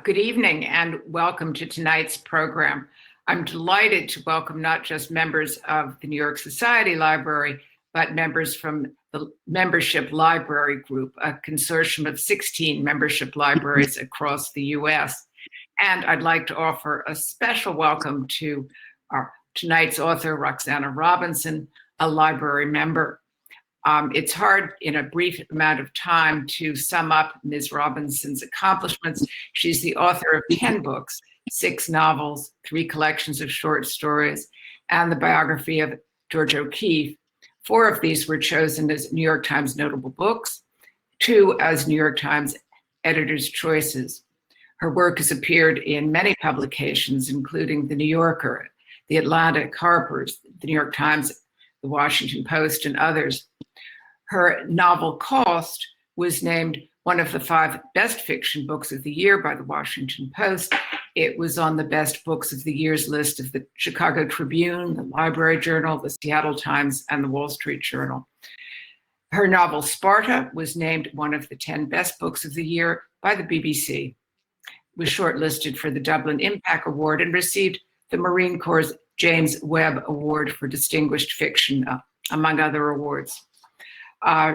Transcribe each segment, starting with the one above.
Good evening and welcome to tonight's program. I'm delighted to welcome not just members of the New York Society Library, but members from the Membership Library Group, a consortium of 16 membership libraries across the US. And I'd like to offer a special welcome to our tonight's author, Roxana Robinson, a library member. It's hard in a brief amount of time to sum up Ms. Robinson's accomplishments. She's the author of 10 books, 6 novels, 3 collections of short stories, and the biography of George O'Keeffe. 4 of these were chosen as New York Times notable books, 2 as New York Times editor's choices. Her work has appeared in many publications, including The New Yorker, The Atlantic, Harper's, The New York Times, The Washington Post, and others. Her novel Cost was named one of the 5 best fiction books of the year by the Washington Post. It was on the best books of the year's list of the Chicago Tribune, the Library Journal, the Seattle Times, and the Wall Street Journal. Her novel Sparta was named one of the 10 best books of the year by the BBC, was shortlisted for the Dublin Impact Award, and received the Marine Corps' James Webb Award for Distinguished Fiction, among other awards.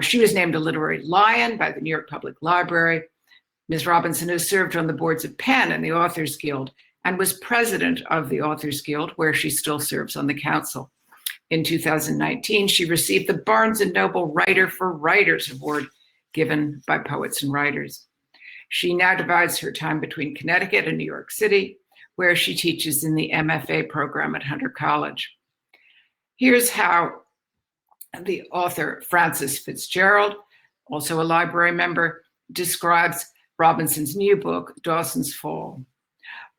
She was named a Literary Lion by the New York Public Library. Ms. Robinson has served on the boards of PEN and the Authors Guild, and was president of the Authors Guild, where she still serves on the council. In 2019, she received the Barnes & Noble Writer for Writers Award, given by Poets and Writers. She now divides her time between Connecticut and New York City, where she teaches in the MFA program at Hunter College. Here's how the author, Frances Fitzgerald, also a library member, describes Robinson's new book, Dawson's Fall.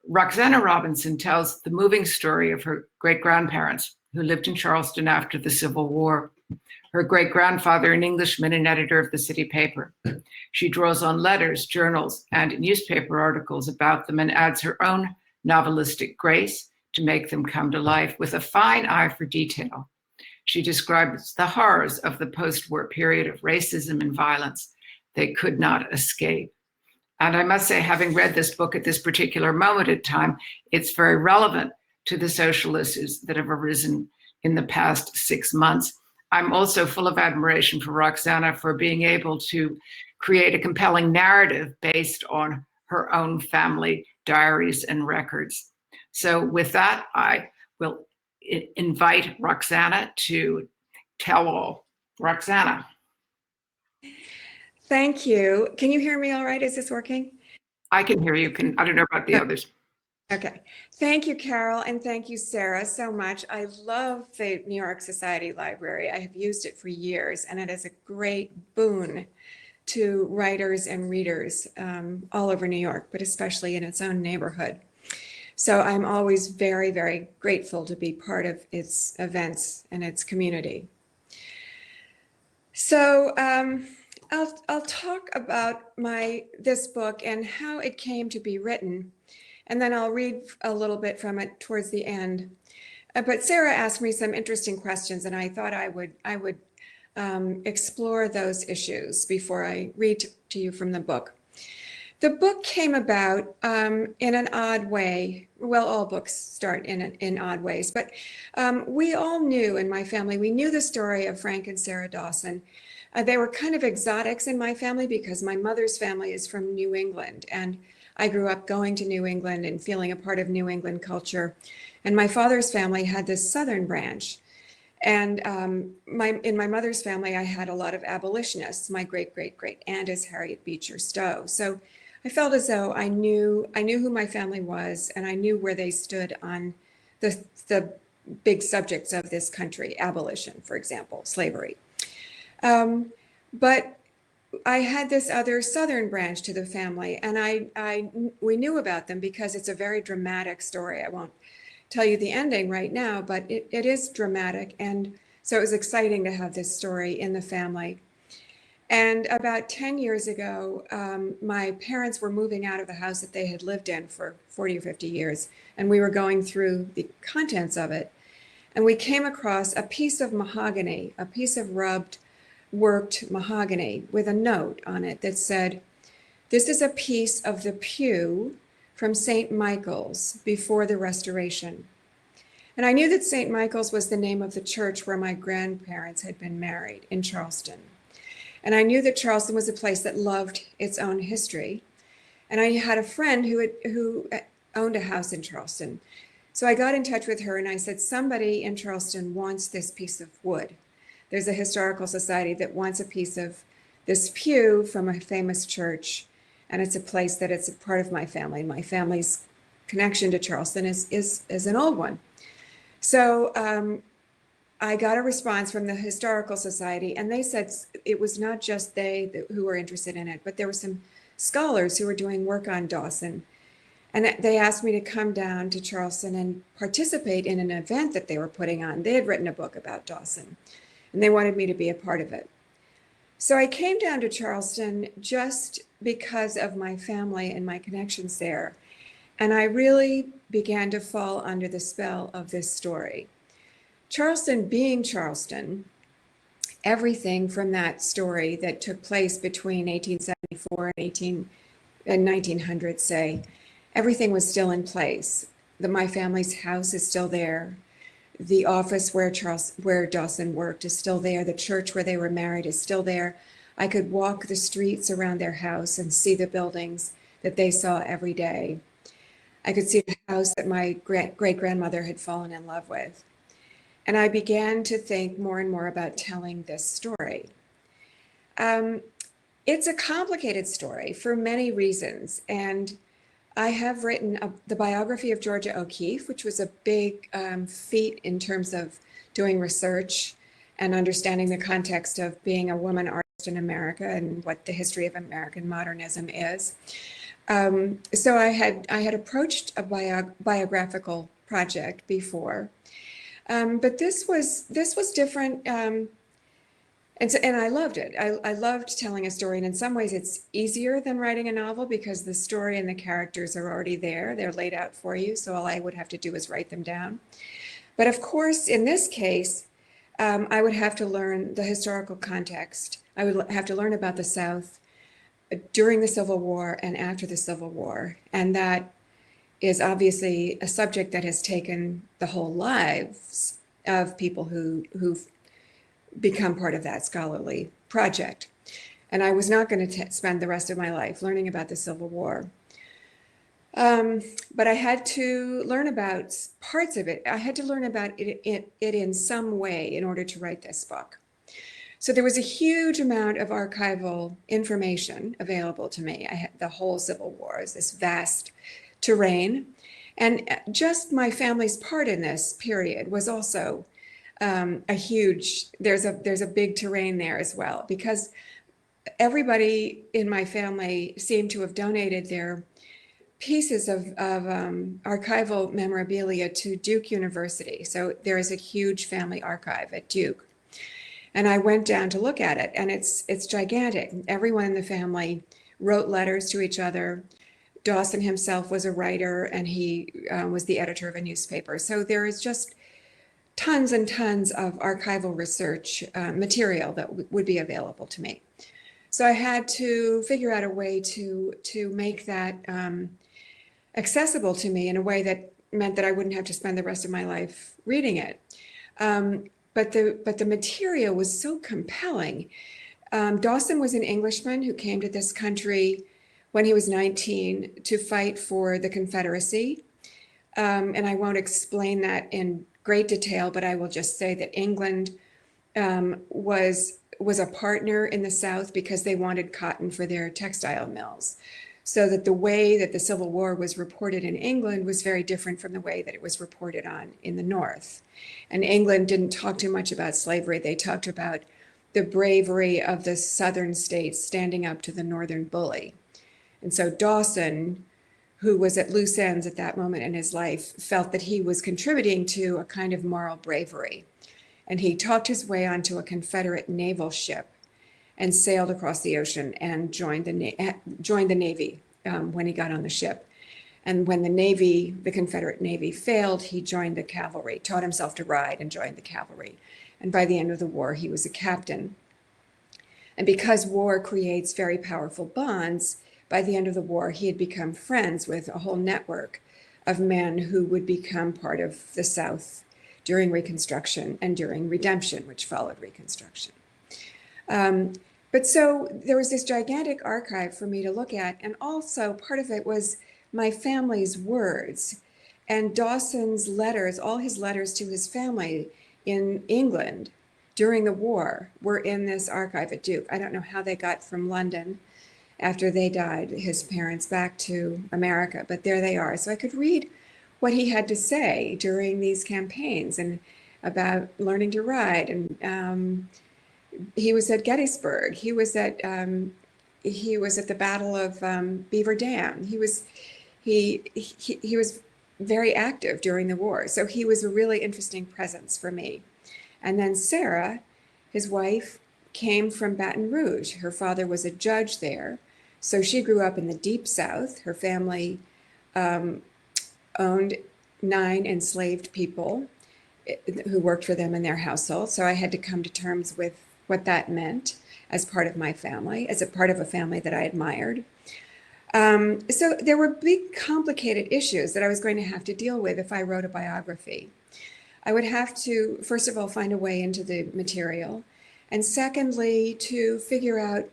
Roxana Robinson tells the moving story of her great-grandparents who lived in Charleston after the Civil War. Her great-grandfather, an Englishman and editor of the city paper. She draws on letters, journals, and newspaper articles about them and adds her own novelistic grace to make them come to life with a fine eye for detail. She describes the horrors of the post-war period of racism and violence they could not escape. And I must say, having read this book at this particular moment in time, it's very relevant to the social issues that have arisen in the past 6 months. I'm also full of admiration for Roxana for being able to create a compelling narrative based on her own family diaries and records. So with that, I will invite Roxana to tell all. Roxana. Thank you. Can you hear me all right? Is this working? I can hear you. I don't know about the others. Okay. Thank you, Carol, and thank you, Sarah, so much. I love the New York Society Library. I have used it for years, and it is a great boon to writers and readers all over New York, but especially in its own neighborhood. So I'm always very, very grateful to be part of its events and its community. So I'll talk about this book and how it came to be written, and then I'll read a little bit from it towards the end. But Sarah asked me some interesting questions, and I thought I would explore those issues before I read to you from the book. The book came about in an odd way. Well, all books start in odd ways, but we all knew in my family, we knew the story of Frank and Sarah Dawson. They were kind of exotics in my family because my mother's family is from New England, and I grew up going to New England and feeling a part of New England culture. And my father's family had this Southern branch. And in my mother's family, I had a lot of abolitionists. My great-great-great aunt is Harriet Beecher Stowe. So I felt as though I knew who my family was, and I knew where they stood on the big subjects of this country, abolition, for example, slavery. But I had this other Southern branch to the family, and we knew about them because it's a very dramatic story. I won't tell you the ending right now, but it is dramatic, and so it was exciting to have this story in the family. And about 10 years ago, my parents were moving out of the house that they had lived in for 40 or 50 years, and we were going through the contents of it, and we came across a piece of mahogany, a piece of rubbed, worked mahogany with a note on it that said, This is a piece of the pew from St. Michael's before the Restoration. And I knew that St. Michael's was the name of the church where my grandparents had been married in Charleston. And I knew that Charleston was a place that loved its own history. And I had a friend who owned a house in Charleston. So I got in touch with her and I said, somebody in Charleston wants this piece of wood. There's a historical society that wants a piece of this pew from a famous church. And it's a place that it's a part of my family. My family's connection to Charleston is an old one. So I got a response from the Historical Society, and they said it was not just they who were interested in it, but there were some scholars who were doing work on Dawson. And they asked me to come down to Charleston and participate in an event that they were putting on. They had written a book about Dawson, and they wanted me to be a part of it. So I came down to Charleston just because of my family and my connections there. And I really began to fall under the spell of this story. Charleston being Charleston, everything from that story that took place between 1874 and 1900, say, everything was still in place. My family's house is still there. The office where Dawson worked is still there. The church where they were married is still there. I could walk the streets around their house and see the buildings that they saw every day. I could see the house that my great-grandmother had fallen in love with. And I began to think more and more about telling this story. It's a complicated story for many reasons. And I have written the biography of Georgia O'Keeffe, which was a big feat in terms of doing research and understanding the context of being a woman artist in America and what the history of American modernism is. So I had approached a biographical project before, but this was different, and I loved it. I loved telling a story, and in some ways it's easier than writing a novel because the story and the characters are already there. They're laid out for you, so all I would have to do is write them down. But of course, in this case, I would have to learn the historical context. I would have to learn about the South during the Civil War and after the Civil War. And that is obviously a subject that has taken the whole lives of people who've become part of that scholarly project. And I was not going to spend the rest of my life learning about the Civil War. But I had to learn about parts of it. I had to learn about it in some way in order to write this book. So there was a huge amount of archival information available to me. I had the whole Civil War, this vast terrain. And just my family's part in this period was also a huge, there's a big terrain there as well, because everybody in my family seemed to have donated their pieces of archival memorabilia to Duke University. So there is a huge family archive at Duke. And I went down to look at it, and it's gigantic. Everyone in the family wrote letters to each other. Dawson himself was a writer, and he was the editor of a newspaper. So there is just tons and tons of archival research material that would be available to me. So I had to figure out a way to make that accessible to me in a way that meant that I wouldn't have to spend the rest of my life reading it. But the material was so compelling. Dawson was an Englishman who came to this country when he was 19 to fight for the Confederacy. And I won't explain that in great detail, but I will just say that England was a partner in the South because they wanted cotton for their textile mills. So that the way that the Civil War was reported in England was very different from the way that it was reported on in the North. And England didn't talk too much about slavery. They talked about the bravery of the Southern states standing up to the Northern bully. And so Dawson, who was at loose ends at that moment in his life, felt that he was contributing to a kind of moral bravery. And he talked his way onto a Confederate naval ship and sailed across the ocean and joined the Navy when he got on the ship. And when the Confederate Navy failed, he joined the cavalry, taught himself to ride and joined the cavalry. And by the end of the war, he was a captain. And because war creates very powerful bonds, by the end of the war, he had become friends with a whole network of men who would become part of the South during Reconstruction and during Redemption, which followed Reconstruction. But so there was this gigantic archive for me to look at, and also part of it was my family's words. And Dawson's letters, all his letters to his family in England during the war, were in this archive at Duke. I don't know how they got from London after they died, his parents, back to America, but there they are. So I could read what he had to say during these campaigns and about learning to ride. And he was at Gettysburg. He was at the Battle of Beaver Dam. He was very active during the war. So he was a really interesting presence for me. And then Sarah, his wife, came from Baton Rouge. Her father was a judge there. So she grew up in the Deep South. Her family owned 9 enslaved people who worked for them in their household. So I had to come to terms with what that meant as part of my family, as a part of a family that I admired. So there were big, complicated issues that I was going to have to deal with if I wrote a biography. I would have to, first of all, find a way into the material, and secondly, to figure out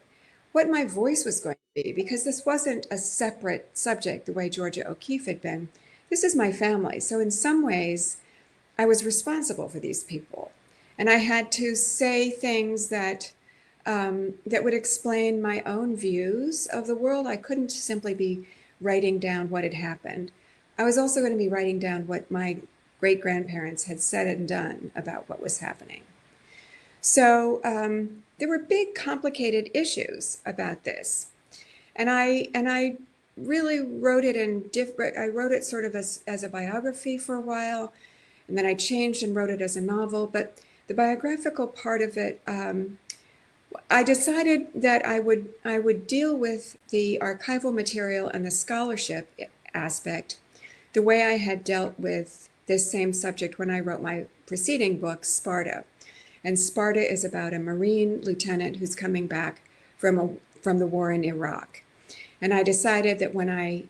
what my voice was going to be, because this wasn't a separate subject the way Georgia O'Keeffe had been. This is my family. So in some ways, I was responsible for these people. And I had to say things that would explain my own views of the world. I couldn't simply be writing down what had happened. I was also going to be writing down what my great-grandparents had said and done about what was happening. So there were big, complicated issues about this. And I really wrote it I wrote it sort of as a biography for a while, and then I changed and wrote it as a novel. But the biographical part of it, I decided that I would deal with the archival material and the scholarship aspect the way I had dealt with this same subject when I wrote my preceding book, Sparta. And Sparta is about a Marine lieutenant who's coming back from the war in Iraq. And I decided that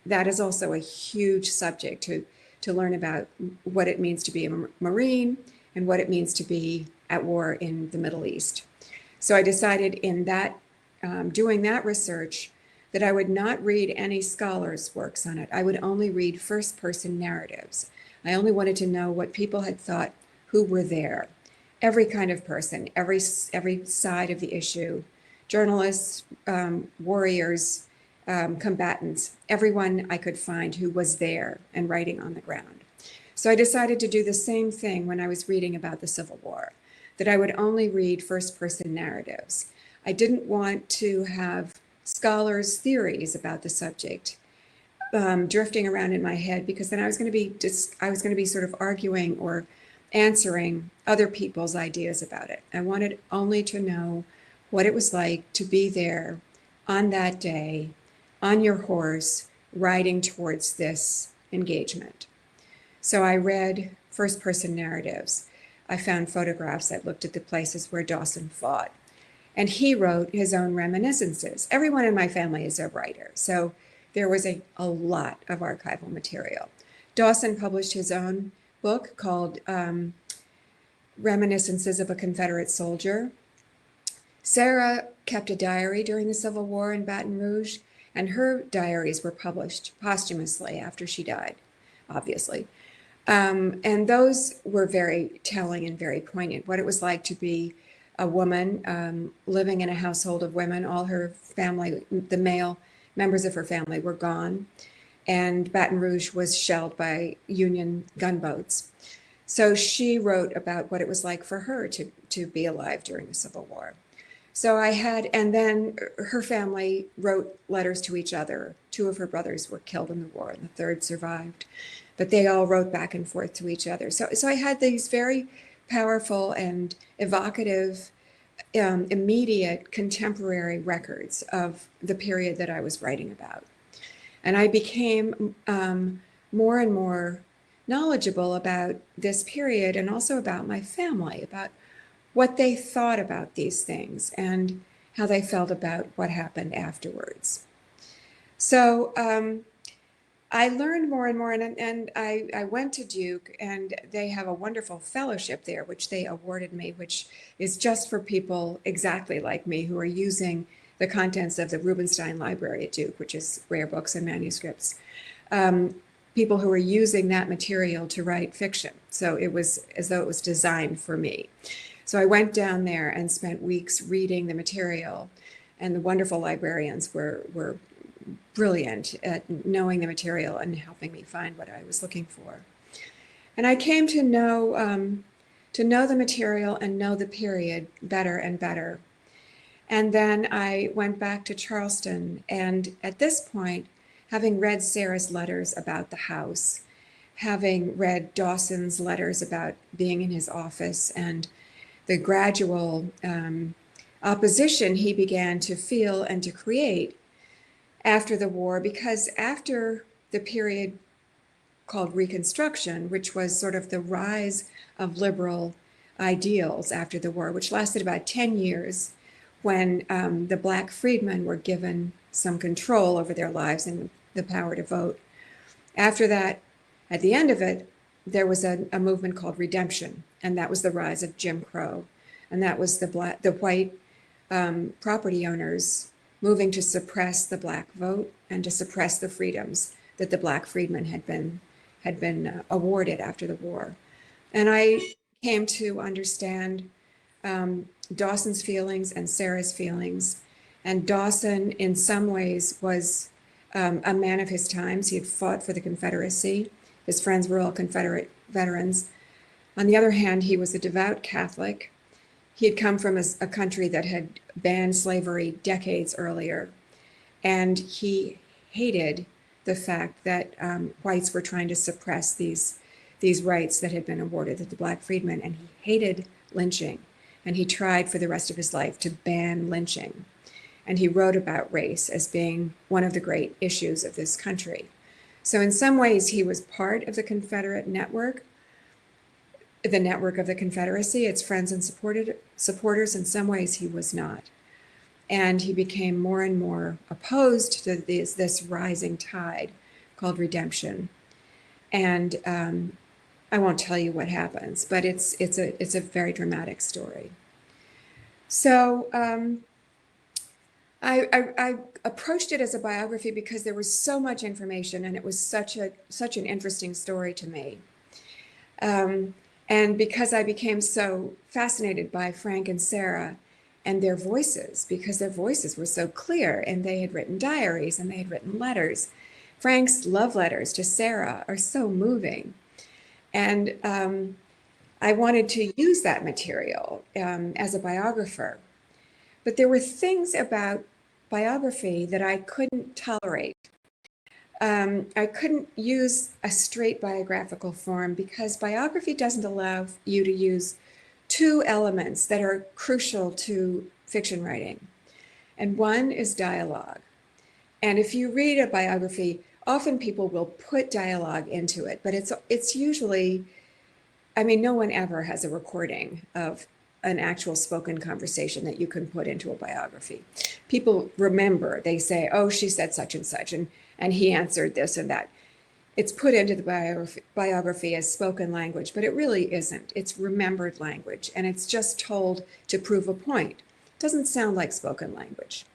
that is also a huge subject to learn about what it means to be a Marine and what it means to be at war in the Middle East. So I decided in that, doing that research, that I would not read any scholars' works on it. I would only read first-person narratives. I only wanted to know what people had thought who were there. Every kind of person, every side of the issue, journalists, warriors, combatants, everyone I could find who was there and writing on the ground. So I decided to do the same thing when I was reading about the Civil War, that I would only read first-person narratives. I didn't want to have scholars' theories about the subject drifting around in my head, because then I was going to be sort of arguing or answering other people's ideas about it. I wanted only to know what it was like to be there on that day, on your horse, riding towards this engagement. So I read first-person narratives. I found photographs that looked at the places where Dawson fought. And he wrote his own reminiscences. Everyone in my family is a writer, so there was a lot of archival material. Dawson published his own book called Reminiscences of a Confederate Soldier. Sarah kept a diary during the Civil War in Baton Rouge, and her diaries were published posthumously after she died, obviously. And those were very telling and very poignant, what it was like to be a woman living in a household of women. All her family, the male members of her family, were gone, and Baton Rouge was shelled by Union gunboats. So she wrote about what it was like for her to be alive during the Civil War. So and then her family wrote letters to each other. 2 of her brothers were killed in the war, and the 3rd survived. But they all wrote back and forth to each other. So I had these very powerful and evocative, immediate contemporary records of the period that I was writing about. And I became more and more knowledgeable about this period, and also about my family, about what they thought about these things and how they felt about what happened afterwards. So I learned more and more, and I went to Duke, and they have a wonderful fellowship there, which they awarded me, which is just for people exactly like me who are using the contents of the Rubenstein Library at Duke, which is rare books and manuscripts. People who are using that material to write fiction. So it was as though it was designed for me. So I went down there and spent weeks reading the material, and the wonderful librarians were brilliant at knowing the material and helping me find what I was looking for. And I came to know the material and know the period better and better. And then I went back to Charleston, and at this point, having read Sarah's letters about the house, having read Dawson's letters about being in his office, and the gradual opposition he began to feel and to create after the war, because after the period called Reconstruction, which was sort of the rise of liberal ideals after the war, which lasted about 10 years, when the Black freedmen were given some control over their lives and the power to vote. After that, at the end of it, there was a movement called Redemption, and that was the rise of Jim Crow. And that was the white property owners moving to suppress the Black vote and to suppress the freedoms that the Black freedmen had been awarded after the war. And I came to understand Dawson's feelings and Sarah's feelings. And Dawson, in some ways, was a man of his times. He had fought for the Confederacy. His friends were all Confederate veterans. On the other hand, he was a devout Catholic. He had come from a country that had banned slavery decades earlier, and he hated the fact that whites were trying to suppress these rights that had been awarded to the Black freedmen, and he hated lynching, and he tried for the rest of his life to ban lynching. And he wrote about race as being one of the great issues of this country. So in some ways, he was part of the Confederate network, the network of the Confederacy, its friends and supporters. In some ways, he was not. And he became more and more opposed to this rising tide called redemption. And I won't tell you what happens, but it's a very dramatic story. So I approached it as a biography because there was so much information, and it was such an interesting story to me. And because I became so fascinated by Frank and Sarah and their voices, because their voices were so clear, and they had written diaries and they had written letters. Frank's love letters to Sarah are so moving. And I wanted to use that material as a biographer. But there were things about biography that I couldn't tolerate. I couldn't use a straight biographical form because biography doesn't allow you to use two elements that are crucial to fiction writing. And one is dialogue. And if you read a biography, often people will put dialogue into it, but it's usually, I mean, no one ever has a recording of an actual spoken conversation that you can put into a biography. People remember, they say, oh, she said such and such, and he answered this and that. It's put into the biography as spoken language, but it really isn't. It's remembered language, and it's just told to prove a point. It doesn't sound like spoken language.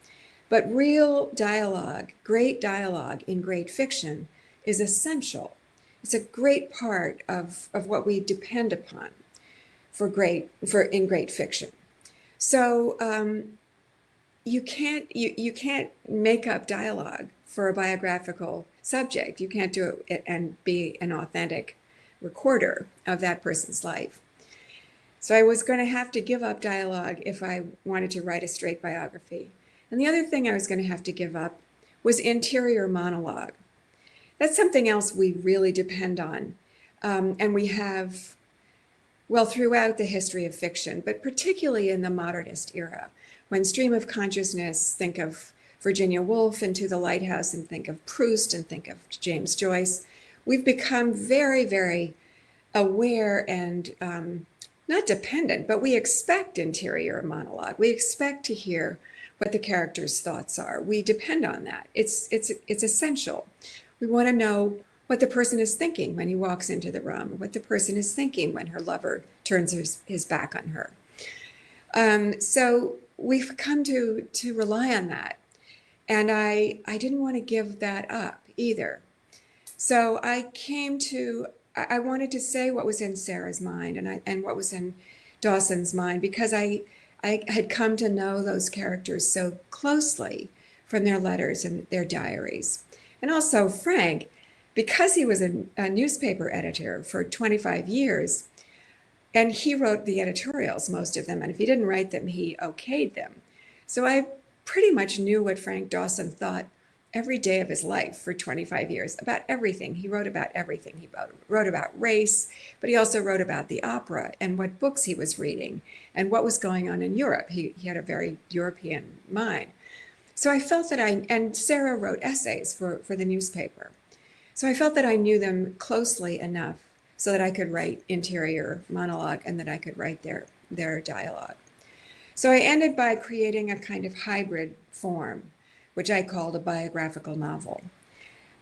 But real dialogue, great dialogue in great fiction is essential. It's a great part of what we depend upon in great fiction. So you can't make up dialogue for a biographical subject. You can't do it and be an authentic recorder of that person's life. So I was going to have to give up dialogue if I wanted to write a straight biography. And the other thing I was going to have to give up was interior monologue. That's something else we really depend on. And we have, well, throughout the history of fiction, but particularly in the modernist era, when stream of consciousness, think of Virginia Woolf and To the Lighthouse, and think of Proust, and think of James Joyce, we've become very, very aware and not dependent, but we expect interior monologue. We expect to hear what the character's thoughts are. We depend on that. It's essential. We want to know what the person is thinking when he walks into the room, what the person is thinking when her lover turns his back on her. So we've come to rely on that. And I didn't want to give that up either. So I wanted to say what was in Sarah's mind and what was in Dawson's mind, because I had come to know those characters so closely from their letters and their diaries. And also Frank, because he was a newspaper editor for 25 years, and he wrote the editorials, most of them, and if he didn't write them, he okayed them. So I pretty much knew what Frank Dawson thought every day of his life for 25 years about everything. He wrote about everything. He wrote about race, but he also wrote about the opera and what books he was reading and what was going on in Europe. He had a very European mind. So I felt that and Sarah wrote essays for the newspaper. So I felt that I knew them closely enough so that I could write interior monologue and that I could write their dialogue. So I ended by creating a kind of hybrid form, which I called a biographical novel,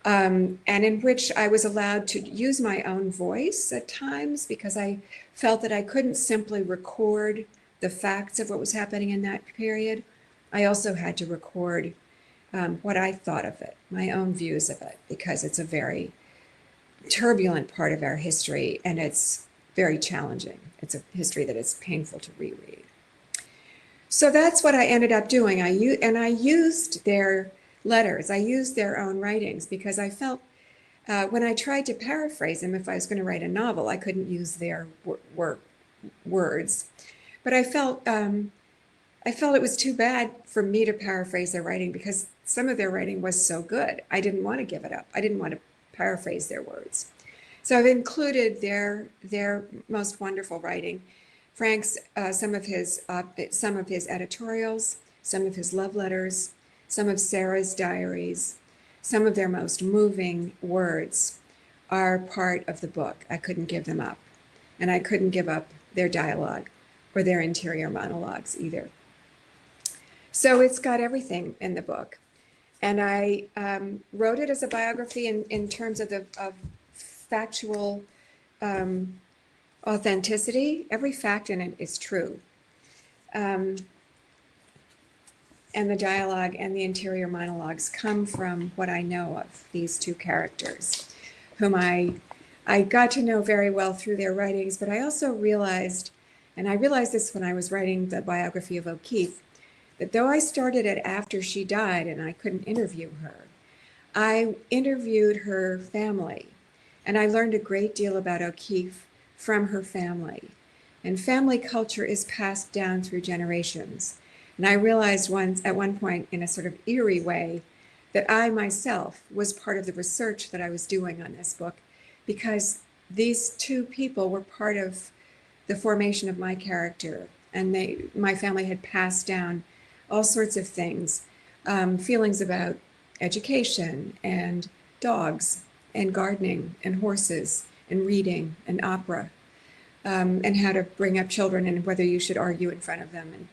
and in which I was allowed to use my own voice at times, because I felt that I couldn't simply record the facts of what was happening in that period. I also had to record what I thought of it, my own views of it, because it's a very turbulent part of our history and it's very challenging. It's a history that is painful to reread. So that's what I ended up doing. I used their letters, I used their own writings, because I felt when I tried to paraphrase them, if I was going to write a novel, I couldn't use their words. But I felt it was too bad for me to paraphrase their writing, because some of their writing was so good. I didn't want to give it up. I didn't want to paraphrase their words. So I've included their most wonderful writing. Frank's some of his editorials, some of his love letters, some of Sarah's diaries, some of their most moving words are part of the book. I couldn't give them up, and I couldn't give up their dialogue or their interior monologues either. So it's got everything in the book, and I wrote it as a biography in terms of factual authenticity. Every fact in it is true. And the dialogue and the interior monologues come from what I know of these two characters, whom I got to know very well through their writings, but I also realized, and I realized this when I was writing the biography of O'Keeffe, that though I started it after she died and I couldn't interview her, I interviewed her family, and I learned a great deal about O'Keeffe from her family. And family culture is passed down through generations. And I realized at one point in a sort of eerie way that I myself was part of the research that I was doing on this book, because these two people were part of the formation of my character, and my family had passed down all sorts of things, feelings about education and dogs and gardening and horses and reading and opera, and how to bring up children and whether you should argue in front of them, and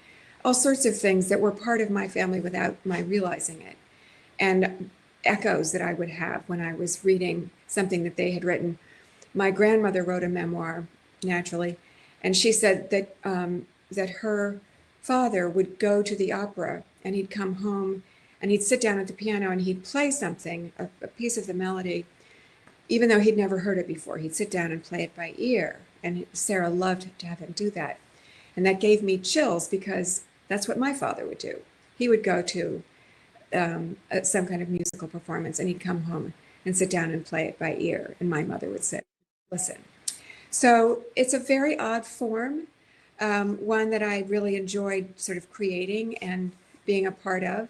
all sorts of things that were part of my family without my realizing it, and echoes that I would have when I was reading something that they had written. My grandmother wrote a memoir, naturally, and she said that that her father would go to the opera and he'd come home and he'd sit down at the piano and he'd play something, a piece of the melody, even though he'd never heard it before. He'd sit down and play it by ear. And Sarah loved to have him do that. And that gave me chills, because that's what my father would do. He would go to some kind of musical performance and he'd come home and sit down and play it by ear. And my mother would sit, listen. So it's a very odd form, one that I really enjoyed sort of creating and being a part of.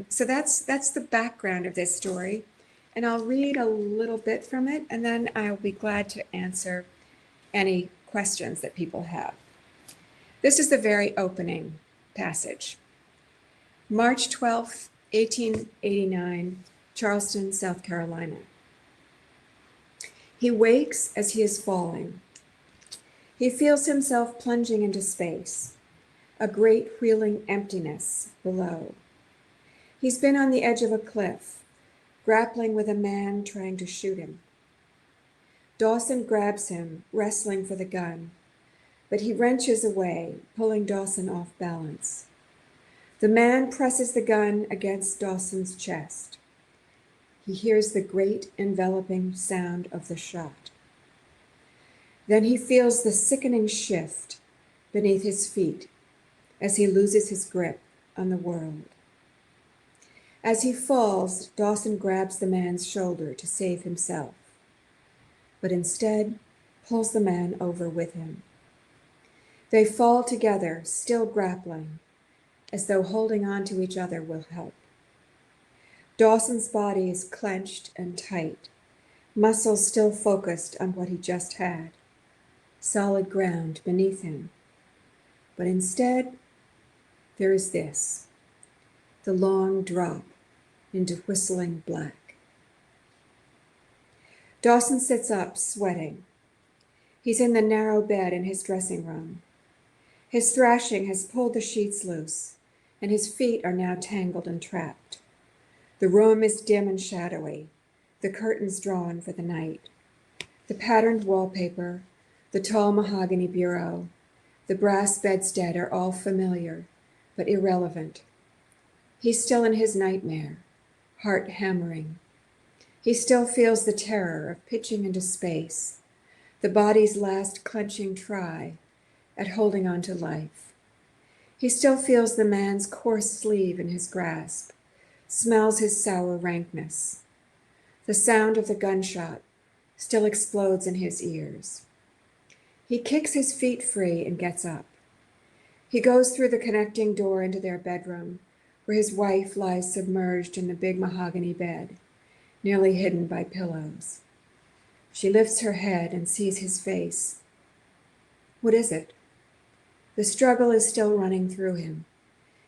So that's the background of this story. And I'll read a little bit from it, and then I'll be glad to answer any questions that people have. This is the very opening passage. March 12th, 1889, Charleston, South Carolina. He wakes as he is falling. He feels himself plunging into space. a great wheeling emptiness below. He's been on the edge of a cliff, grappling with a man trying to shoot him. Dawson grabs him, wrestling for the gun, but he wrenches away, pulling Dawson off balance. The man presses the gun against Dawson's chest. He hears the great enveloping sound of the shot. Then he feels the sickening shift beneath his feet as he loses his grip on the world. As he falls, Dawson grabs the man's shoulder to save himself, but instead pulls the man over with him. They fall together, still grappling, as though holding on to each other will help. Dawson's body is clenched and tight, muscles still focused on what he just had, solid ground beneath him. But instead, there is this, the long drop into whistling black. Dawson sits up, sweating. He's in the narrow bed in his dressing room. His thrashing has pulled the sheets loose, and his feet are now tangled and trapped. The room is dim and shadowy, the curtains drawn for the night. The patterned wallpaper, the tall mahogany bureau, the brass bedstead are all familiar, but irrelevant. He's still in his nightmare, heart hammering. He still feels the terror of pitching into space, the body's last clenching try at holding on to life. He still feels the man's coarse sleeve in his grasp, smells his sour rankness. The sound of the gunshot still explodes in his ears. He kicks his feet free and gets up. He goes through the connecting door into their bedroom, where his wife lies submerged in the big mahogany bed, nearly hidden by pillows. She lifts her head and sees his face. What is it? The struggle is still running through him.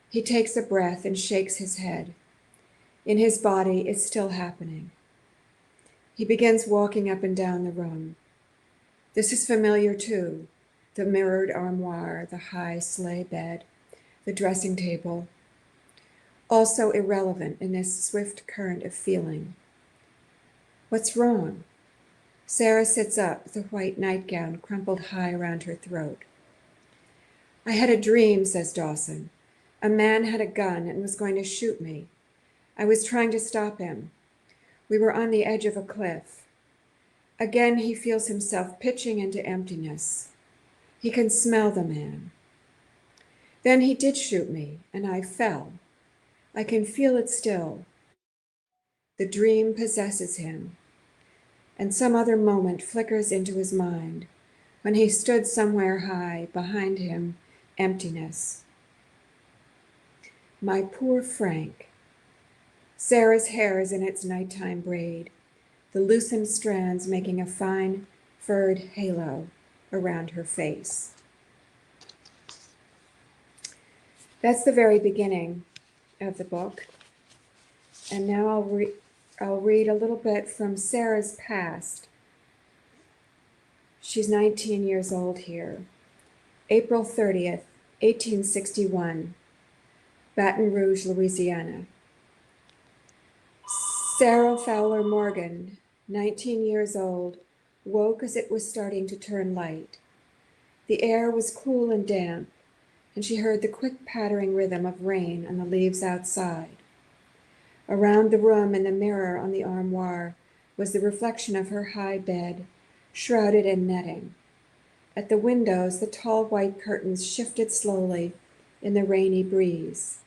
He takes a breath and shakes his head. In his body, it's still happening. He begins walking up and down the room. This is familiar too, the mirrored armoire, the high sleigh bed, the dressing table. Also irrelevant in this swift current of feeling. What's wrong? Sarah sits up, the white nightgown crumpled high around her throat. I had a dream, says Dawson. A man had a gun and was going to shoot me. I was trying to stop him. We were on the edge of a cliff. Again, he feels himself pitching into emptiness. He can smell the man. Then he did shoot me, and I fell. I can feel it still. The dream possesses him, and some other moment flickers into his mind when he stood somewhere high, behind him, emptiness. My poor Frank. Sarah's hair is in its nighttime braid, the loosened strands making a fine furred halo around her face. That's the very beginning of the book. And now I'll read a little bit from Sarah's past. She's 19 years old here. April 30th, 1861, Baton Rouge, Louisiana. Sarah Fowler Morgan, 19 years old, woke as it was starting to turn light. The air was cool and damp, and she heard the quick pattering rhythm of rain on the leaves outside. Around the room in the mirror on the armoire was the reflection of her high bed, shrouded in netting. At the windows, the tall white curtains shifted slowly in the rainy breeze,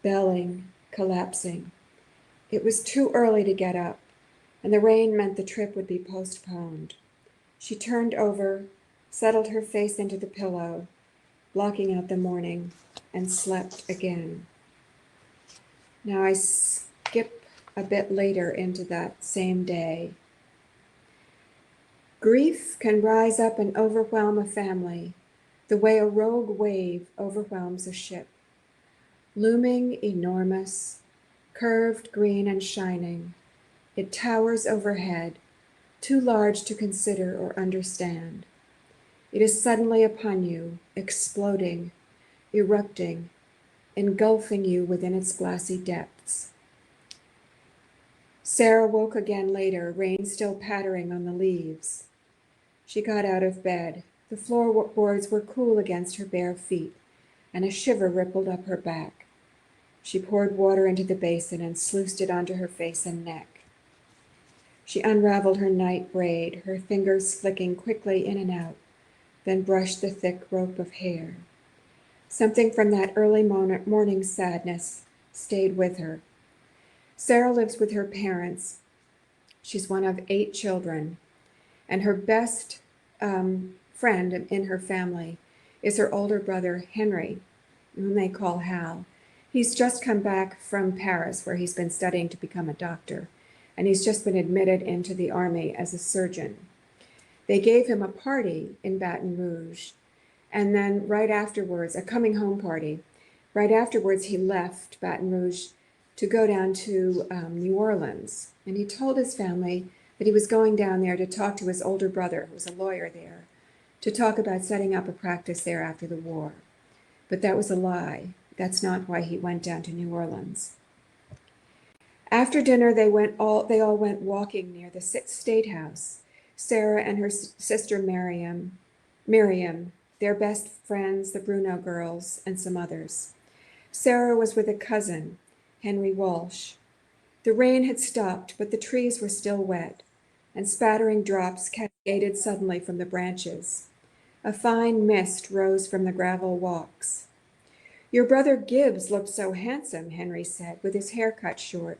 belling, collapsing. It was too early to get up, and the rain meant the trip would be postponed. She turned over, settled her face into the pillow, blocking out the morning, and slept again. Now I skip a bit later into that same day. Grief can rise up and overwhelm a family the way a rogue wave overwhelms a ship. Looming enormous, curved, green, and shining, it towers overhead, too large to consider or understand. It is suddenly upon you, exploding, erupting, engulfing you within its glassy depths. Sarah woke again later, rain still pattering on the leaves. She got out of bed. The floorboards were cool against her bare feet, and a shiver rippled up her back. She poured water into the basin and sluiced it onto her face and neck. She unraveled her night braid, her fingers flicking quickly in and out, then brushed the thick rope of hair. Something from that early morning sadness stayed with her. Sarah lives with her parents. She's one of 8 children, and her best friend in her family is her older brother, Henry, whom they call Hal. He's just come back from Paris, where he's been studying to become a doctor, and he's just been admitted into the army as a surgeon. They gave him a party in Baton Rouge, and then right afterwards, a coming home party, right afterwards he left Baton Rouge to go down to New Orleans. And he told his family that he was going down there to talk to his older brother, who was a lawyer there, to talk about setting up a practice there after the war. But that was a lie. That's not why he went down to New Orleans. After dinner, they all went walking near the State House. Sarah and her sister Miriam, their best friends, the Bruno girls, and some others. Sarah was with a cousin, Henry Walsh. The rain had stopped, but the trees were still wet, and spattering drops cascaded suddenly from the branches. A fine mist rose from the gravel walks. "Your brother Gibbs looked so handsome," Henry said, with his hair cut short.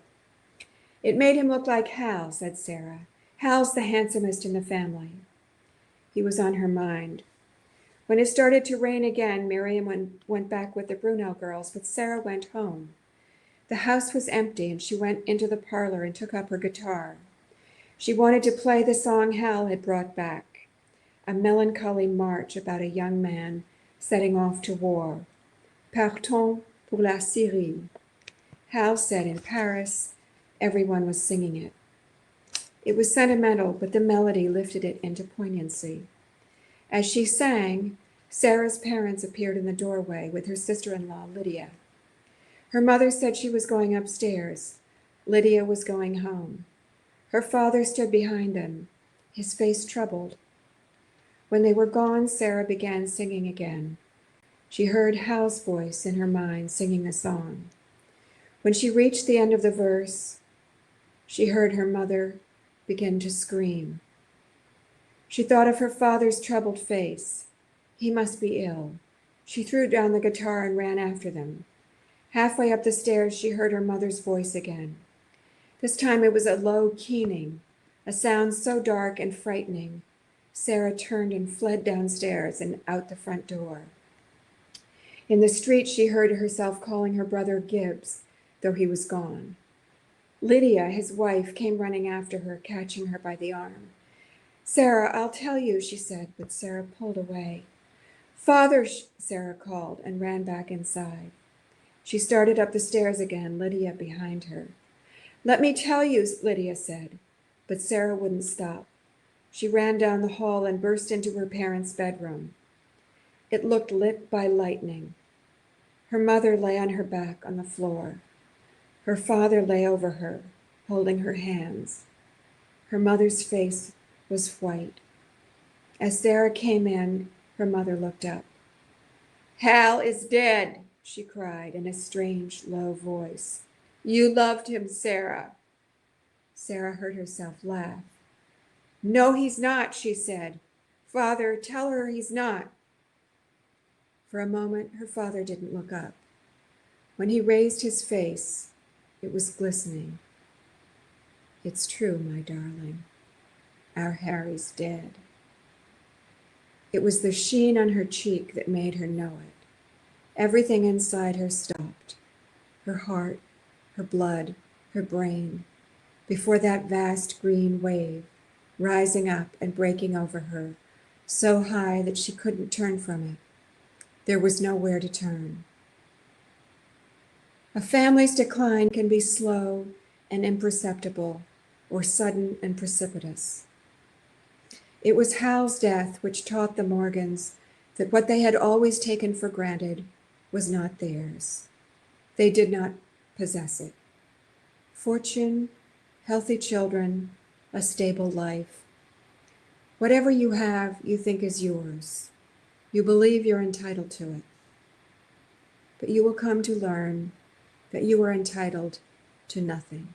"It made him look like Hal," said Sarah. "Hal's the handsomest in the family." He was on her mind. When it started to rain again, Miriam went back with the Bruno girls, but Sarah went home. The house was empty, and she went into the parlor and took up her guitar. She wanted to play the song Hal had brought back, a melancholy march about a young man setting off to war. Partons pour la Syrie. Hal said in Paris, everyone was singing it. It was sentimental, but the melody lifted it into poignancy. As she sang, Sarah's parents appeared in the doorway with her sister-in-law, Lydia. Her mother said she was going upstairs. Lydia was going home. Her father stood behind them, his face troubled. When they were gone, Sarah began singing again. She heard Hal's voice in her mind singing the song. When she reached the end of the verse, she heard her mother begin to scream. She thought of her father's troubled face. He must be ill. She threw down the guitar and ran after them. Halfway up the stairs, she heard her mother's voice again. This time it was a low keening, a sound so dark and frightening. Sarah turned and fled downstairs and out the front door. In the street, she heard herself calling her brother Gibbs, though he was gone. Lydia, his wife, came running after her, catching her by the arm. "Sarah, I'll tell you," she said, but Sarah pulled away. "Father," Sarah called, and ran back inside. She started up the stairs again, Lydia behind her. "Let me tell you," Lydia said, but Sarah wouldn't stop. She ran down the hall and burst into her parents' bedroom. It looked lit by lightning. Her mother lay on her back on the floor. Her father lay over her, holding her hands. Her mother's face was white. As Sarah came in, her mother looked up. "Hal is dead," she cried in a strange, low voice. "You loved him, Sarah." Sarah heard herself laugh. "No, he's not," she said. "Father, tell her he's not." For a moment, her father didn't look up. When he raised his face, it was glistening. "It's true, my darling. Our Harry's dead." It was the sheen on her cheek that made her know it. Everything inside her stopped. Her heart, her blood, her brain, before that vast green wave, rising up and breaking over her, so high that she couldn't turn from it. There was nowhere to turn. A family's decline can be slow and imperceptible, or sudden and precipitous. It was Hal's death which taught the Morgans that what they had always taken for granted was not theirs. They did not possess it. Fortune, healthy children, a stable life. Whatever you have, you think is yours. You believe you're entitled to it. But you will come to learn that you are entitled to nothing.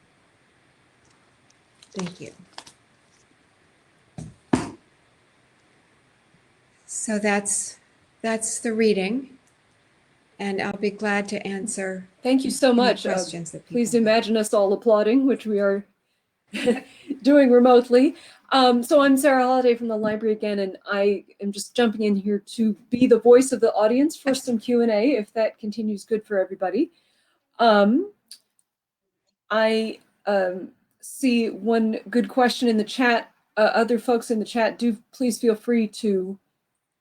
Thank you. So that's the reading, and I'll be glad to answer. Thank you so much. Questions that people please have. imagine us all applauding, which we are doing remotely. So I'm Sarah Holliday from the library again, and I am just jumping in here to be the voice of the audience for some Q&A, if that continues good for everybody. I see one good question in the chat. Other folks in the chat, do please feel free to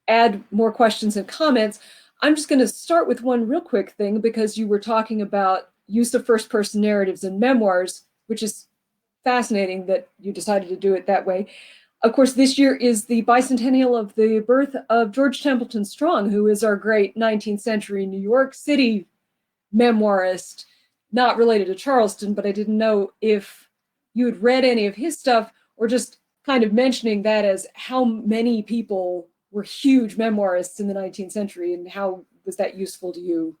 add more questions and comments. I'm just going to start with one real quick thing, because you were talking about use of first-person narratives in memoirs, which is fascinating that you decided to do it that way. Of course, this year is the bicentennial of the birth of George Templeton Strong, who is our great 19th century New York City memoirist, not related to Charleston, but I didn't know if you had read any of his stuff, or just kind of mentioning that as how many people were huge memoirists in the 19th century, and how was that useful to you?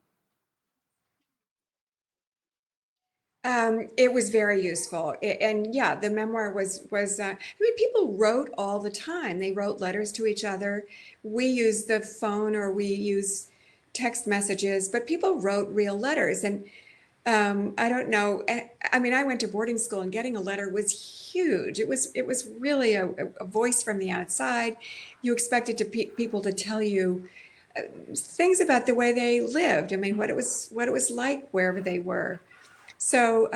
It was very useful. And yeah, the memoir was, I mean, people wrote all the time. They wrote letters to each other. We use the phone or we use text messages, but people wrote real letters. And I don't know. I mean, I went to boarding school, and getting a letter was huge. It was really a voice from the outside. You expected people to tell you things about the way they lived. I mean, what it was like wherever they were. So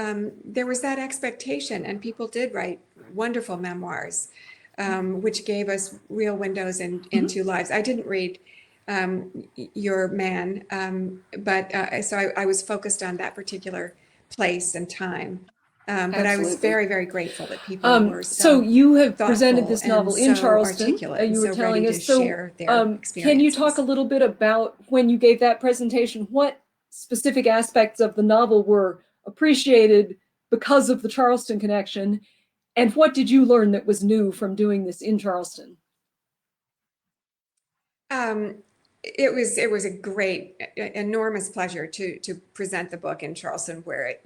there was that expectation, and people did write wonderful memoirs, which gave us real windows into lives. I didn't read your man, but so I was focused on that particular place and time. But I was very, very grateful that people were so you have thoughtful presented this novel in so Charleston. articulate You and were so telling ready us. to So share their can you talk experiences. a little bit about when you gave that presentation, what specific aspects of the novel were appreciated because of the Charleston connection, and what did you learn that was new from doing this in Charleston? It was a great, enormous pleasure to present the book in Charleston, where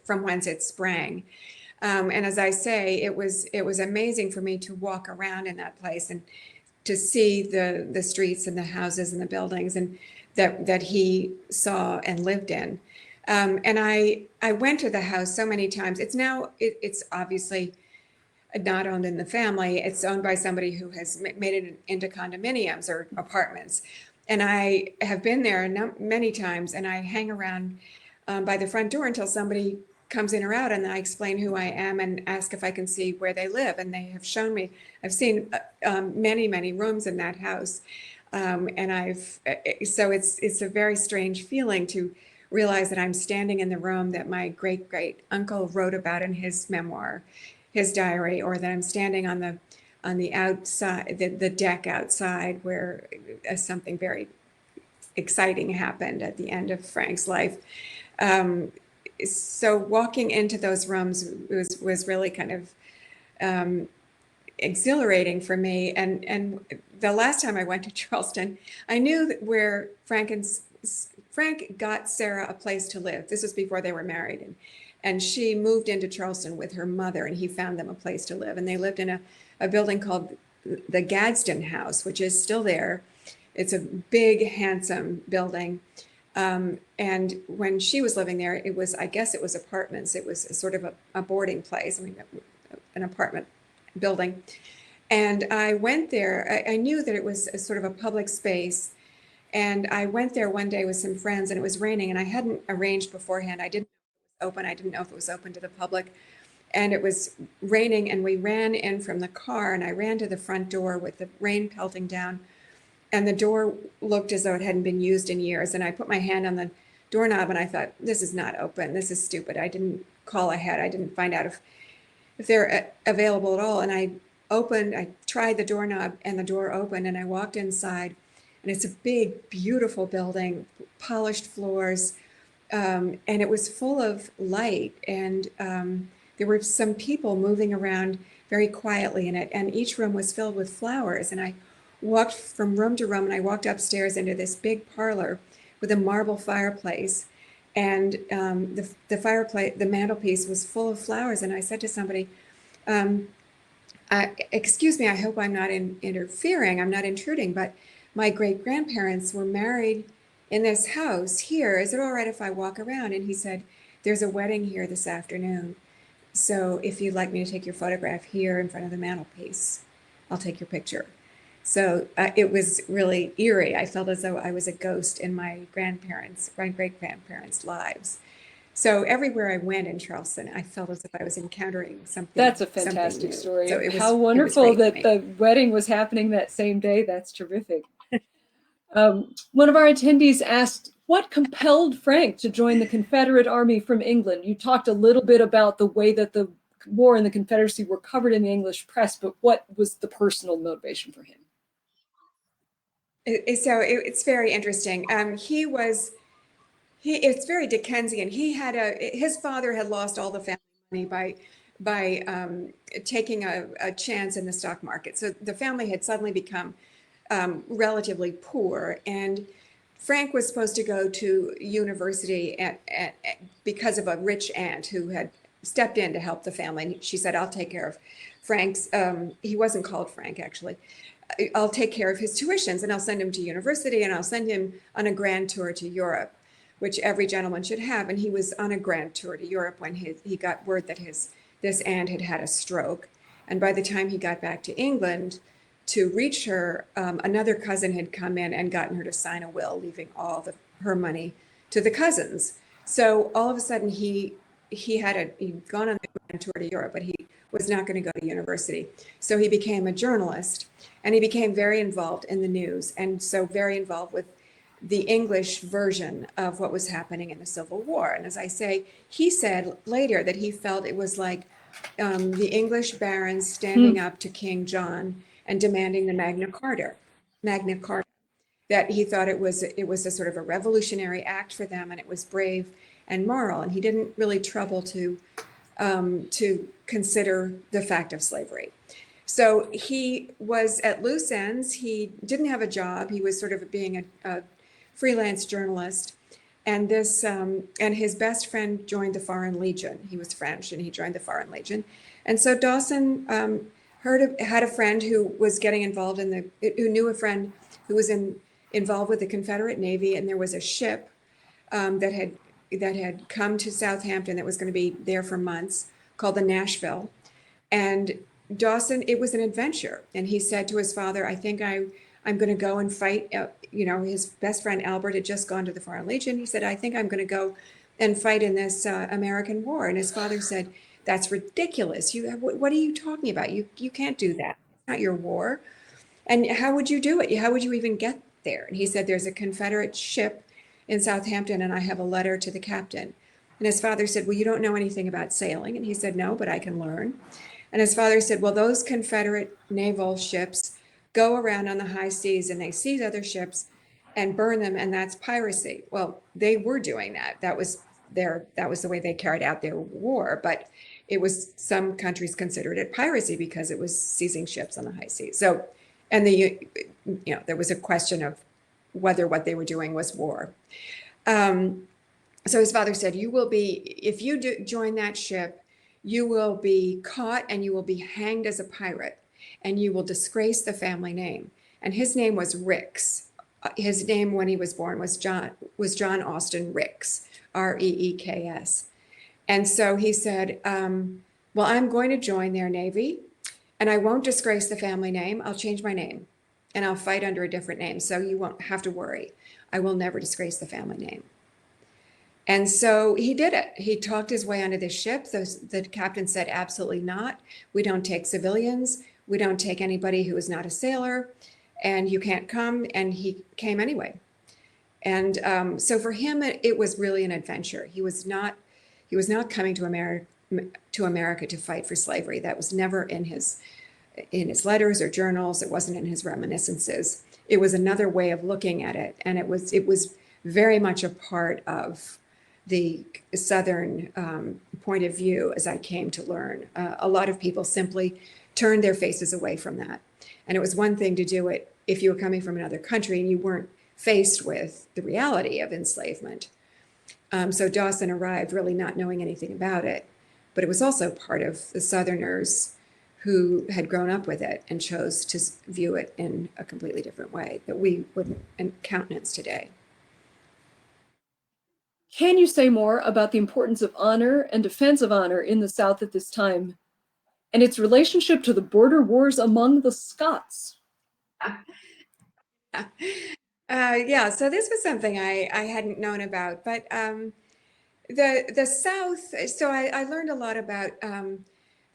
from whence it sprang. And as I say, it was amazing for me to walk around in that place and to see the streets and the houses and the buildings and that he saw and lived in. And I went to the house so many times. It's obviously not owned in the family. It's owned by somebody who has made it into condominiums or apartments. And I have been there many times, and I hang around by the front door until somebody comes in or out, and I explain who I am and ask if I can see where they live. And they have shown me. I've seen many rooms in that house, and so it's a very strange feeling to realize that I'm standing in the room that my great uncle wrote about in his memoir, his diary, or that I'm standing on the outside, the deck outside, where something very exciting happened at the end of Frank's life. So walking into those rooms was really kind of exhilarating for me. And the last time I went to Charleston, I knew that where Frank got Sarah a place to live. This was before they were married, and she moved into Charleston with her mother, and he found them a place to live. And they lived in a building called the Gadsden House, which is still there. It's a big, handsome building. And when she was living there, I guess it was apartments. It was sort of a boarding place, an apartment building. And I went there. I knew that it was a sort of a public space. And I went there one day with some friends, and it was raining, and I hadn't arranged beforehand. I didn't know if it was open. I didn't know if it was open to the public. And it was raining, and we ran in from the car, and I ran to the front door with the rain pelting down. And the door looked as though it hadn't been used in years. And I put my hand on the doorknob, and I thought, this is not open. This is stupid. I didn't call ahead. I didn't find out if they're available at all. And I tried the doorknob, and the door opened, and I walked inside. And it's a big, beautiful building, polished floors, and it was full of light. And there were some people moving around very quietly in it. And each room was filled with flowers. And I walked from room to room, and I walked upstairs into this big parlor with a marble fireplace. And the fireplace, the mantelpiece was full of flowers. And I said to somebody, excuse me, I hope I'm not interfering, I'm not intruding, but my great-grandparents were married in this house here. Is it all right if I walk around? And he said, there's a wedding here this afternoon. So if you'd like me to take your photograph here in front of the mantelpiece, I'll take your picture. So it was really eerie. I felt as though I was a ghost in my great-grandparents' lives. So everywhere I went in Charleston, I felt as if I was encountering something. That's a fantastic story. So How wonderful that the wedding was happening that same day. That's terrific. One of our attendees asked, what compelled Frank to join the Confederate Army from England? You talked a little bit about the way that the war and the Confederacy were covered in the English press, but what was the personal motivation for him? So it's very interesting. It's very Dickensian. His father had lost all the family money by taking a chance in the stock market. So the family had suddenly become relatively poor, and Frank was supposed to go to university because of a rich aunt who had stepped in to help the family. And she said, I'll take care of Frank's, he wasn't called Frank actually, I'll take care of his tuitions, and I'll send him to university, and I'll send him on a grand tour to Europe, which every gentleman should have. And he was on a grand tour to Europe when he got word that this aunt had had a stroke. And by the time he got back to England to reach her, another cousin had come in and gotten her to sign a will, leaving all her money to the cousins. So all of a sudden he'd gone on the grand tour to Europe, but he was not going to go to university. So he became a journalist, and he became very involved in the news, and so very involved with the English version of what was happening in the Civil War. And as I say, he said later that he felt it was like the English barons standing up to King John and demanding the Magna Carta, that he thought it was a sort of a revolutionary act for them, and it was brave and moral. And he didn't really trouble to consider the fact of slavery. So he was at loose ends. He didn't have a job. He was sort of being a freelance journalist. And his best friend joined the Foreign Legion. He was French, and he joined the Foreign Legion. And so Dawson had a friend who was getting involved who knew a friend who was involved with the Confederate Navy, and there was a ship that had come to Southampton that was going to be there for months, called the Nashville. And Dawson, it was an adventure. And he said to his father, I think I'm going to go and fight. His best friend Albert had just gone to the Foreign Legion. He said, I think I'm going to go and fight in this American war. And his father said, that's ridiculous. What are you talking about? You can't do that. It's not your war. And how would you do it? How would you even get there? And he said, there's a Confederate ship in Southampton, and I have a letter to the captain. And his father said, well, you don't know anything about sailing. And he said, no, but I can learn. And his father said, well, those Confederate naval ships go around on the high seas, and they seize other ships and burn them, and that's piracy. Well, they were doing that. That was the way they carried out their war. But it was, some countries considered it piracy because it was seizing ships on the high seas. So, and there was a question of whether what they were doing was war. So his father said, if you join that ship, you will be caught and you will be hanged as a pirate, and you will disgrace the family name. And his name was Ricks. His name when he was born was John Austin Ricks, Reeks. And so he said, well, I'm going to join their Navy, and I won't disgrace the family name. I'll change my name, and I'll fight under a different name. So you won't have to worry. I will never disgrace the family name. And so he did it. He talked his way onto this ship. The captain said, absolutely not. We don't take civilians. We don't take anybody who is not a sailor, and you can't come. And he came anyway. And so for him, it was really an adventure. He was not coming to America to fight for slavery. That was never in his letters or journals. It wasn't in his reminiscences. it was another way of looking at it. And it was very much a part of the Southern point of view as I came to learn. A lot of people simply turned their faces away from that. And it was one thing to do it if you were coming from another country and you weren't faced with the reality of enslavement. So Dawson arrived really not knowing anything about it, but it was also part of the Southerners who had grown up with it and chose to view it in a completely different way that we wouldn't countenance today. Can you say more about the importance of honor and defense of honor in the South at this time and its relationship to the border wars among the Scots? Yeah, so this was something I hadn't known about, but the South, so I learned a lot about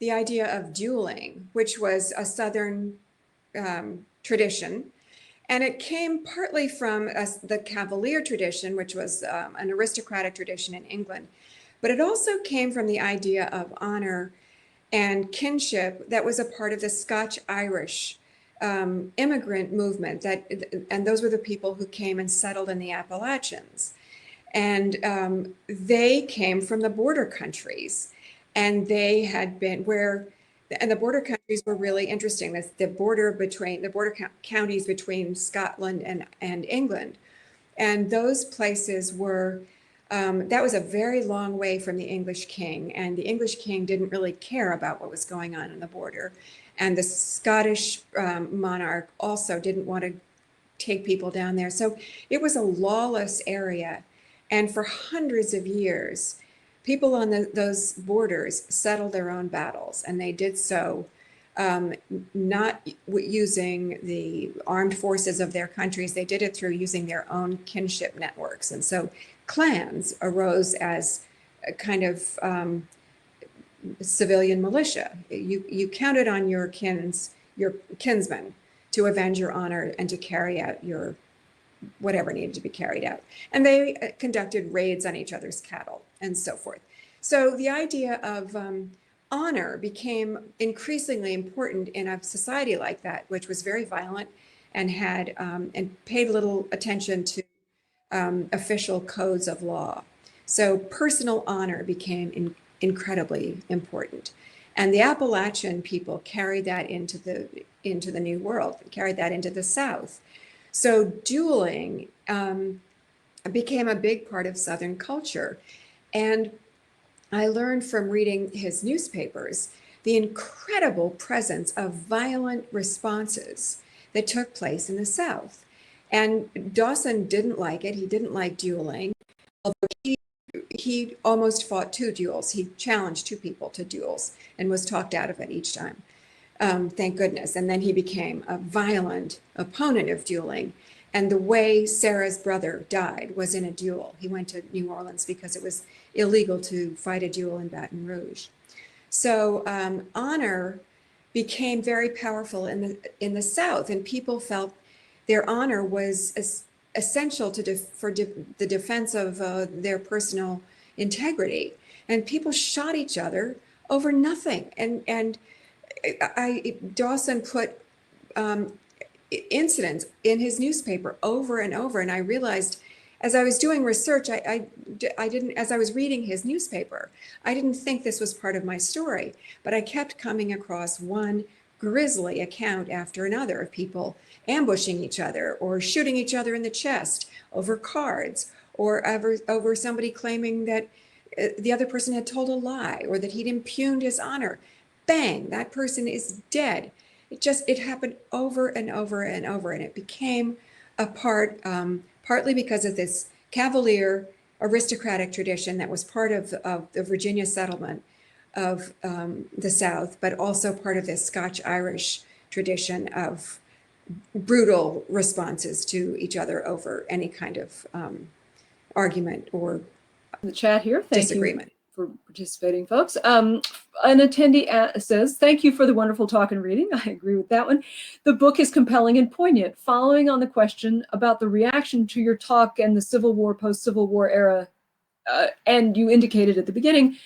the idea of dueling, which was a Southern tradition. And it came partly from the Cavalier tradition, which was an aristocratic tradition in England. But it also came from the idea of honor and kinship that was a part of the Scotch-Irish immigrant movement. And those were the people who came and settled in the Appalachians. And they came from the border countries. And they had been and the border countries were really interesting. The border counties between Scotland and England. And those places were, that was a very long way from the English king. And the English king didn't really care about what was going on the border. And the Scottish monarch also didn't want to take people down there. So it was a lawless area. And for hundreds of years, people on those borders settled their own battles, and they did so not using the armed forces of their countries. They did it through using their own kinship networks. And so clans arose as a kind of civilian militia. You counted on your kinsmen to avenge your honor and to carry out your whatever needed to be carried out. And they conducted raids on each other's cattle and so forth. So the idea of honor became increasingly important in a society like that, which was very violent and had and paid little attention to official codes of law. So personal honor became incredibly important. And the Appalachian people carried that into the New World, carried that into the South. So dueling became a big part of Southern culture. And I learned from reading his newspapers the incredible presence of violent responses that took place in the South. And Dawson didn't like it. He didn't like dueling, although he almost fought 2 duels. He challenged 2 people to duels and was talked out of it each time. Thank goodness. And then he became a violent opponent of dueling. And the way Sarah's brother died was in a duel. He went to New Orleans because it was illegal to fight a duel in Baton Rouge. So honor became very powerful in the South, and people felt their honor was essential for the defense of their personal integrity. And people shot each other over nothing. And Dawson put incidents in his newspaper over and over. And I realized as I was doing research, I didn't, as I was reading his newspaper, I didn't think this was part of my story, but I kept coming across one grisly account after another of people ambushing each other or shooting each other in the chest over cards, or over somebody claiming that the other person had told a lie or that he'd impugned his honor. Bang, that person is dead. It happened over and over and over, and it became a part, partly because of this Cavalier aristocratic tradition that was part of the Virginia settlement of the South, but also part of this Scotch-Irish tradition of brutal responses to each other over any kind of argument or in the chat here, thank disagreement. you for participating, folks. An attendee says, thank you for the wonderful talk and reading. I agree with that one. The book is compelling and poignant. Following on the question about the reaction to your talk and the Civil War, post-Civil War era, and you indicated at the beginning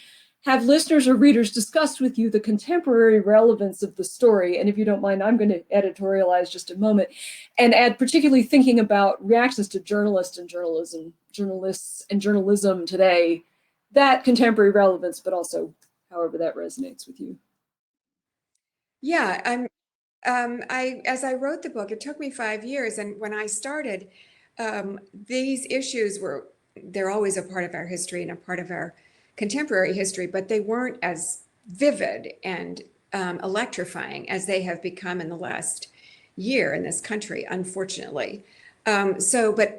have listeners or readers discuss with you the contemporary relevance of the story. And if you don't mind, I'm going to editorialize just a moment and add particularly thinking about reactions to journalists and journalism today, that contemporary relevance, but also however that resonates with you. Yeah, as I wrote the book, it took me 5 years. And when I started, these issues they're always a part of our history and a part of our contemporary history, but they weren't as vivid and electrifying as they have become in the last year in this country, unfortunately. But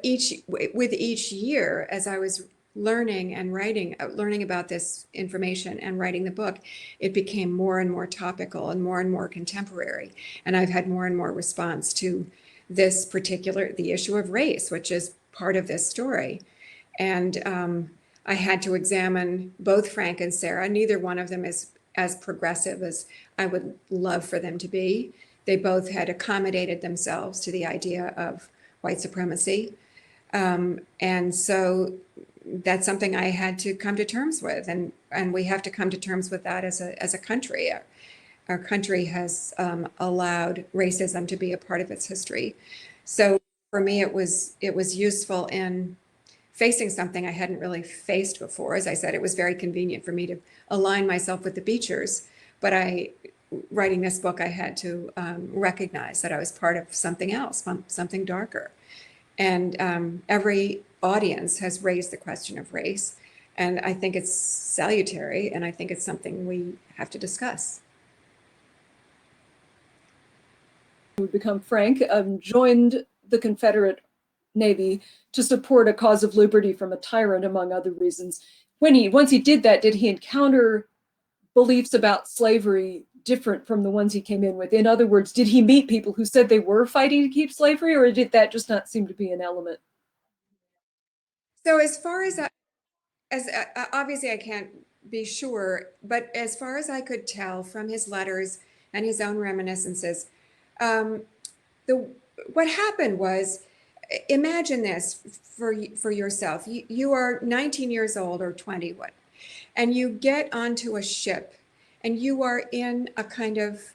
with each year, as I was learning and learning about this information and writing the book, it became more and more topical and more contemporary. And I've had more and more response to the issue of race, which is part of this story. And I had to examine both Frank and Sarah. Neither one of them is as progressive as I would love for them to be. They both had accommodated themselves to the idea of white supremacy. And so that's something I had to come to terms with. And we have to come to terms with that as a country. Our country has allowed racism to be a part of its history. So for me, it was useful in facing something I hadn't really faced before. As I said, it was very convenient for me to align myself with the Beechers, but writing this book, I had to recognize that I was part of something else, something darker. And every audience has raised the question of race, and I think it's salutary, and I think it's something we have to discuss. Would become Frank, joined the Confederate Navy to support a cause of liberty from a tyrant, among other reasons. Once he did that, did he encounter beliefs about slavery different from the ones he came in with? In other words, did he meet people who said they were fighting to keep slavery, or did that just not seem to be an element? So as far as obviously I can't be sure, but as far as I could tell from his letters and his own reminiscences, what happened was, imagine this for yourself. You are 19 years old or 20, and you get onto a ship and you are in a kind of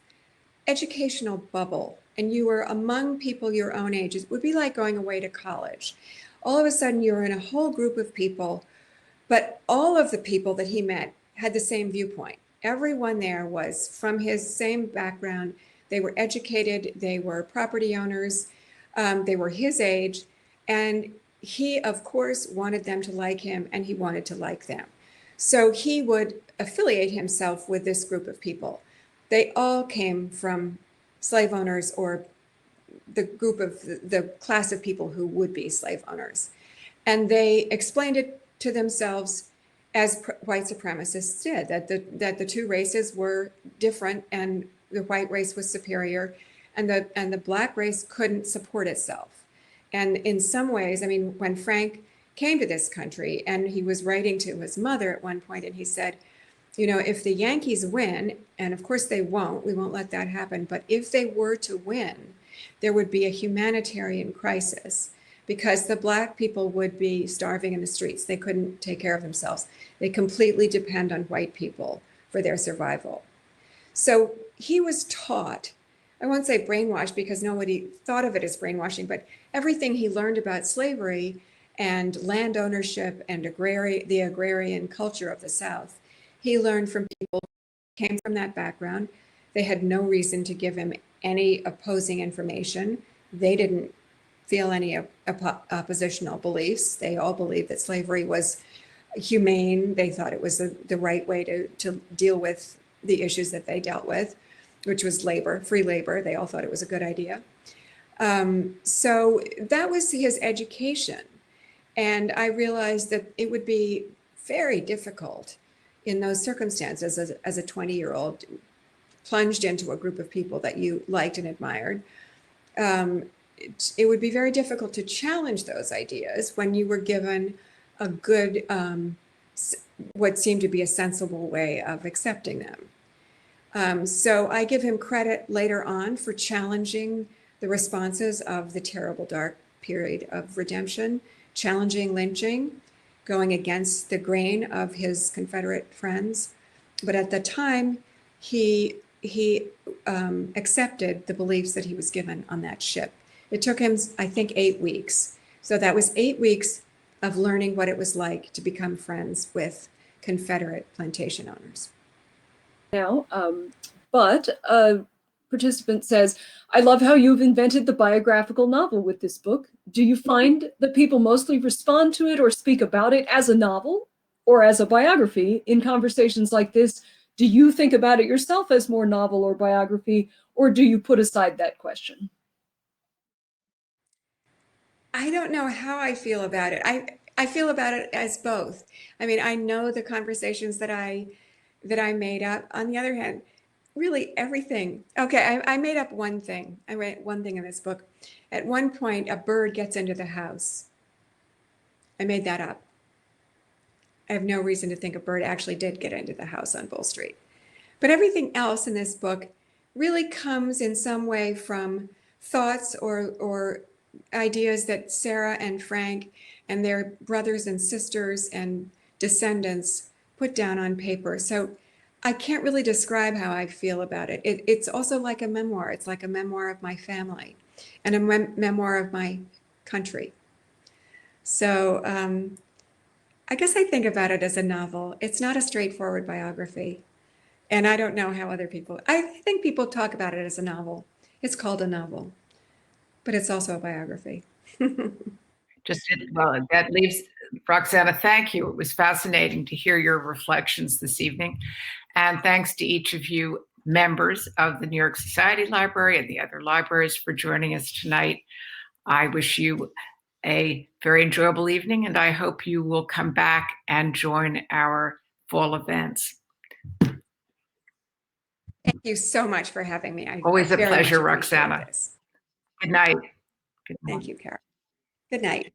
educational bubble and you are among people your own age. It would be like going away to college. All of a sudden you're in a whole group of people, but all of the people that he met had the same viewpoint. Everyone there was from his same background. They were educated, they were property owners, they were his age, and he, of course, wanted them to like him, and he wanted to like them. So he would affiliate himself with this group of people. They all came from slave owners or the class of people who would be slave owners. And they explained it to themselves as white supremacists did, that the two races were different and the white race was superior, and the black race couldn't support itself. And in some ways, I mean, when Frank came to this country and he was writing to his mother at one point, and he said, you know, if the Yankees win, and of course they won't, we won't let that happen, but if they were to win, there would be a humanitarian crisis because the black people would be starving in the streets. They couldn't take care of themselves. They completely depend on white people for their survival. So he was taught, I won't say brainwashed because nobody thought of it as brainwashing, but everything he learned about slavery and land ownership and the agrarian culture of the South, he learned from people who came from that background. They had no reason to give him any opposing information. They didn't feel any oppositional beliefs. They all believed that slavery was humane. They thought it was the right way to deal with the issues that they dealt with, which was labor, free labor. They all thought it was a good idea. So that was his education. And I realized that it would be very difficult in those circumstances as a 20-year-old plunged into a group of people that you liked and admired. It would be very difficult to challenge those ideas when you were given a good, what seemed to be a sensible way of accepting them. So I give him credit later on for challenging the responses of the terrible dark period of redemption, challenging lynching, going against the grain of his Confederate friends, But at the time, he accepted the beliefs that he was given on that ship. It took him, I think, 8 weeks. So that was 8 weeks of learning what it was like to become friends with Confederate plantation owners. Now, but a participant says, I love how you've invented the biographical novel with this book. Do you find that people mostly respond to it or speak about it as a novel or as a biography in conversations like this? Do you think about it yourself as more novel or biography, or do you put aside that question? I don't know how I feel about it. I feel about it as both. I mean, I know the conversations that I made up. On the other hand, really everything. Okay, I made up one thing. I read one thing in this book. At one point, a bird gets into the house. I made that up. I have no reason to think a bird actually did get into the house on Bull Street. But everything else in this book really comes in some way from thoughts or ideas that Sarah and Frank and their brothers and sisters and descendants put down on paper. So I can't really describe how I feel about it. It's also like a memoir. It's like a memoir of my family and a memoir of my country. So I guess I think about it as a novel. It's not a straightforward biography. And I don't know how other people, I think people talk about it as a novel. It's called a novel, but it's also a biography. Well, that leaves, Roxana, thank you. It was fascinating to hear your reflections this evening. And thanks to each of you members of the New York Society Library and the other libraries for joining us tonight. I wish you a very enjoyable evening, and I hope you will come back and join our fall events. Thank you so much for having me. Always a very pleasure, much appreciate Roxana. this. Good night. Good Thank morning. you, Kara. Good night.